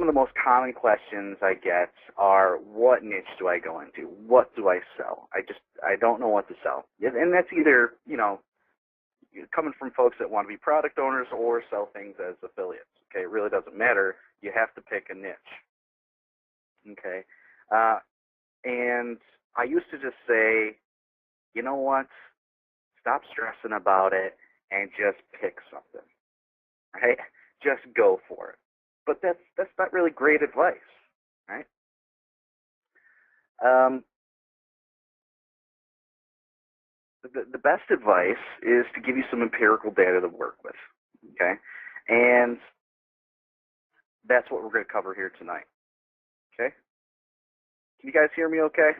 of the most common questions I get are, what niche do I go into? What do I sell? I don't know what to sell. And that's either, you know, coming from folks that want to be product owners or sell things as affiliates. Okay, it really doesn't matter. You have to pick a niche. Okay, and I used to just say, you know what? Stop stressing about it and just pick something. Right? Just go for it. But that's not really great advice, right? The best advice is to give you some empirical data to work with, okay? And that's what we're going to cover here tonight, okay? Can you guys hear me okay?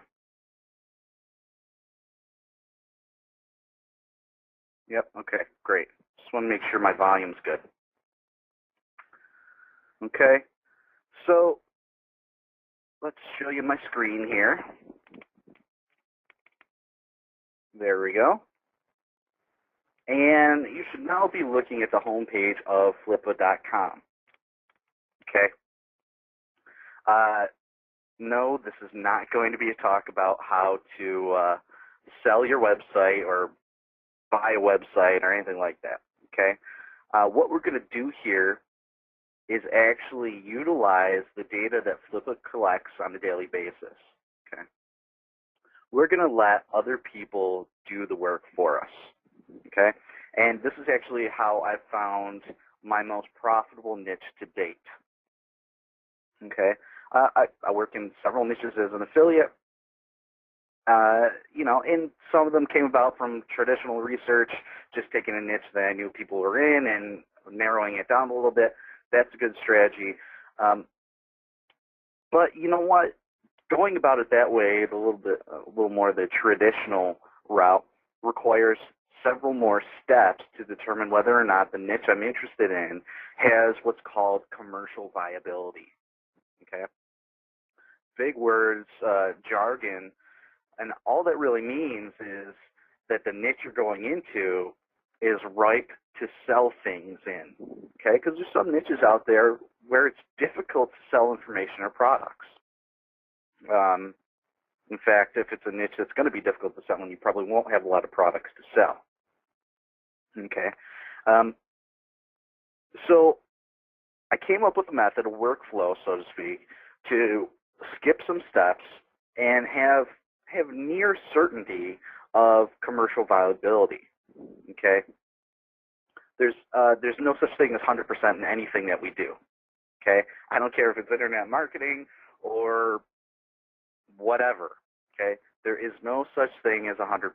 Yep, okay, great. Just want to make sure my volume's good. Okay, so let's show you my screen here. There we go. And you should now be looking at the home page of flippa.com. Okay. No, this is not going to be a talk about how to sell your website or buy a website or anything like that. Okay. What we're going to do here is actually utilize the data that Flippa collects on a daily basis. Okay. We're going to let other people do the work for us. Okay. And this is actually how I found my most profitable niche to date. Okay. I work in several niches as an affiliate. You know, and some of them came about from traditional research, just taking a niche that I knew people were in and narrowing it down a little bit. That's a good strategy. But you know what? Going about it that way, a little more the traditional route, requires several more steps to determine whether or not the niche I'm interested in has what's called commercial viability. Okay, big words, jargon, and all that really means is that the niche you're going into is ripe to sell things in. Okay, because there's some niches out there where it's difficult to sell information or products. In fact, if it's a niche that's going to be difficult to sell, then you probably won't have a lot of products to sell. Okay. So I came up with a method, a workflow, so to speak, to skip some steps and have near certainty of commercial viability. Okay. There's no such thing as 100% in anything that we do. Okay. I don't care if it's internet marketing or whatever. Okay. There is no such thing as 100%.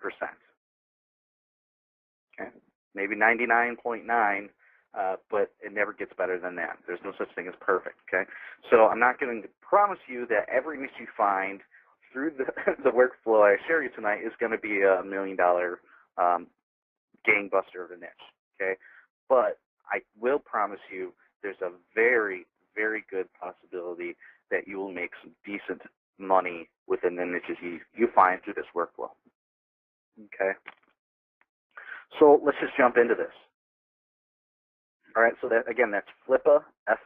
Okay. Maybe 99.9, but it never gets better than that. There's no such thing as perfect. Okay. So I'm not going to promise you that every niche you find through the workflow I share you tonight is going to be a $1 million gangbuster of a niche. Okay. But I will promise you there's a very, very good possibility that you will make some decent money within the niches you find through this workflow. Okay. So let's just jump into this. All right, so that, again, that's Flippa,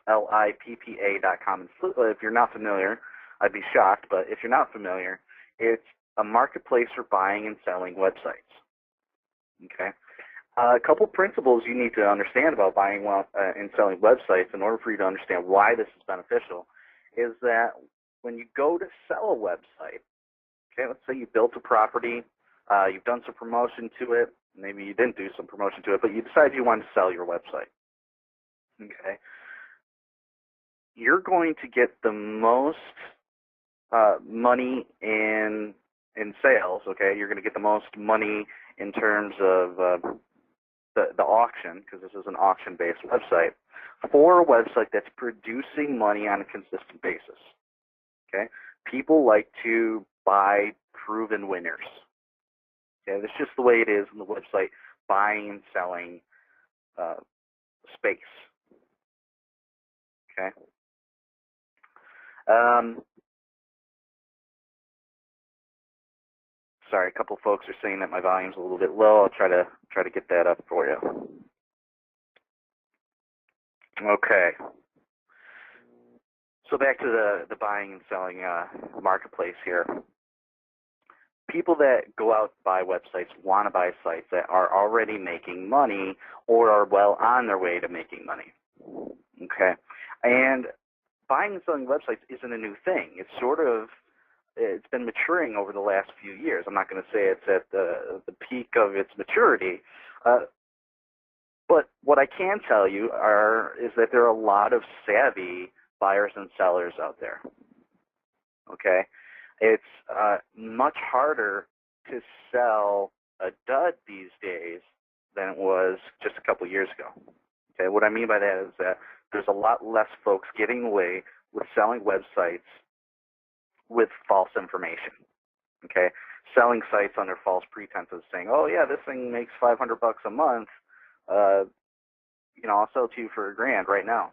FLIPPA.com. And Flippa, if you're not familiar, I'd be shocked, but if you're not familiar, it's a marketplace for buying and selling websites. Okay. A couple principles you need to understand about buying and selling websites in order for you to understand why this is beneficial is that when you go to sell a website, okay, let's say you built a property, you've done some promotion to it, maybe you didn't do some promotion to it, but you decided you wanted to sell your website. Okay. You're going to get the most money in sales, okay? You're going to get the most money in terms of the auction, because this is an auction-based website, for a website that's producing money on a consistent basis, okay? People like to buy proven winners. Okay, that's just the way it is in the website buying and selling space. Okay. Sorry, a couple folks are saying that my volume's a little bit low. I'll try to get that up for you. Okay. So back to the buying and selling marketplace here. People that go out and buy websites want to buy sites that are already making money or are well on their way to making money. Okay? And buying and selling websites isn't a new thing. It's been maturing over the last few years. I'm not going to say it's at the peak of its maturity, but what I can tell you is that there are a lot of savvy buyers and sellers out there. Okay? It's much harder to sell a dud these days than it was just a couple years ago. Okay? What I mean by that is that there's a lot less folks getting away with selling websites with false information. Okay? Selling sites under false pretenses, saying, "Oh yeah, this thing makes $500 a month. I'll sell it to you for $1,000 right now."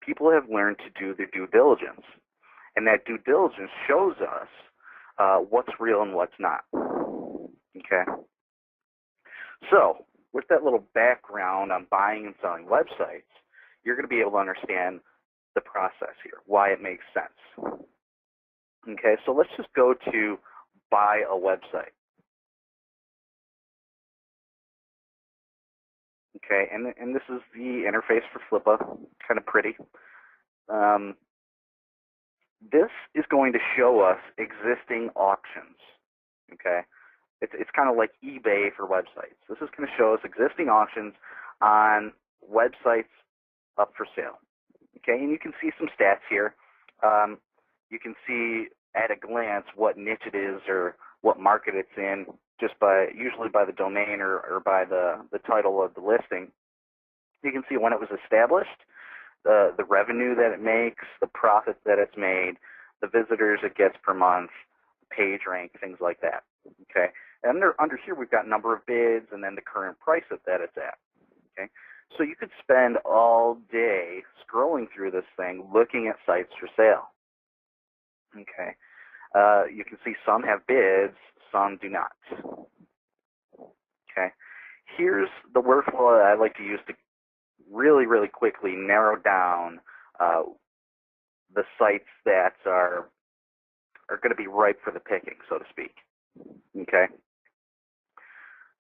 People have learned to do their due diligence, and that due diligence shows us what's real and what's not. Okay? So, with that little background on buying and selling websites, you're going to be able to understand the process here, why it makes sense. Okay, so let's just go to buy a website. Okay, and this is the interface for Flippa, kind of pretty. This is going to show us existing auctions. Okay, it's kind of like eBay for websites. This is going to show us existing auctions on websites up for sale. Okay, and you can see some stats here. You can see at a glance what niche it is or what market it's in, usually by the domain or by the title of the listing. You can see when it was established, the revenue that it makes, the profit that it's made, the visitors it gets per month, page rank, things like that. Okay, and under here we've got number of bids and then the current price that it's at. Okay, so you could spend all day scrolling through this thing looking at sites for sale. Okay, you can see some have bids, some do not. Okay, here's the workflow that I like to use to really, really quickly narrow down the sites that are going to be ripe for the picking, so to speak. Okay,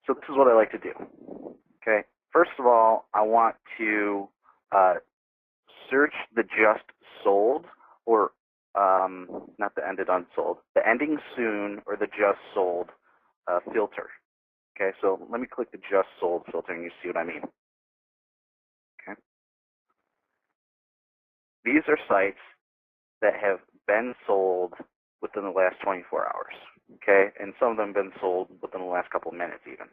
so this is what I like to do. Okay, first of all, I want to search the just sold, or not the ended unsold, the ending soon or the just sold filter. Okay, so let me click the just sold filter and you see what I mean. Okay, these are sites that have been sold within the last 24 hours. Okay, and some of them have been sold within the last couple of minutes even.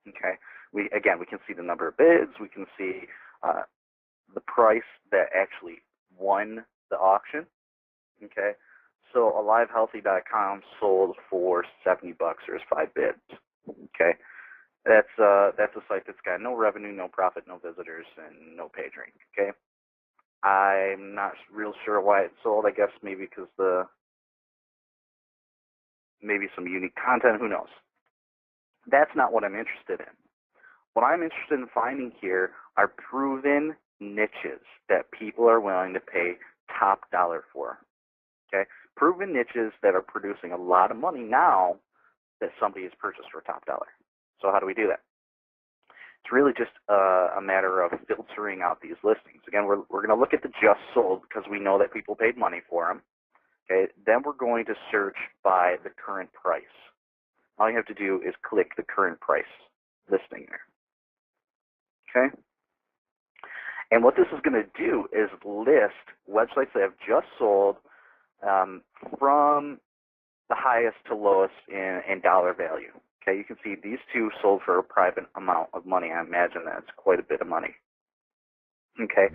Okay, we can see the number of bids, we can see the price that actually won the auction. Okay, so AliveHealthy.com sold for $70 or 5 bids. Okay, that's a site that's got no revenue, no profit, no visitors, and no page rank. Okay, I'm not real sure why it sold. I guess maybe because maybe some unique content. Who knows? That's not what I'm interested in. What I'm interested in finding here are proven niches that people are willing to pay top dollar for. Okay, proven niches that are producing a lot of money now that somebody has purchased for top dollar. So how do we do that? It's really just a matter of filtering out these listings. Again, we're going to look at the just sold because we know that people paid money for them. Okay, then we're going to search by the current price. All you have to do is click the current price listing there. Okay? And what this is going to do is list websites that have just sold from the highest to lowest in dollar value. Okay, you can see these two sold for a private amount of money. I imagine that's quite a bit of money. Okay,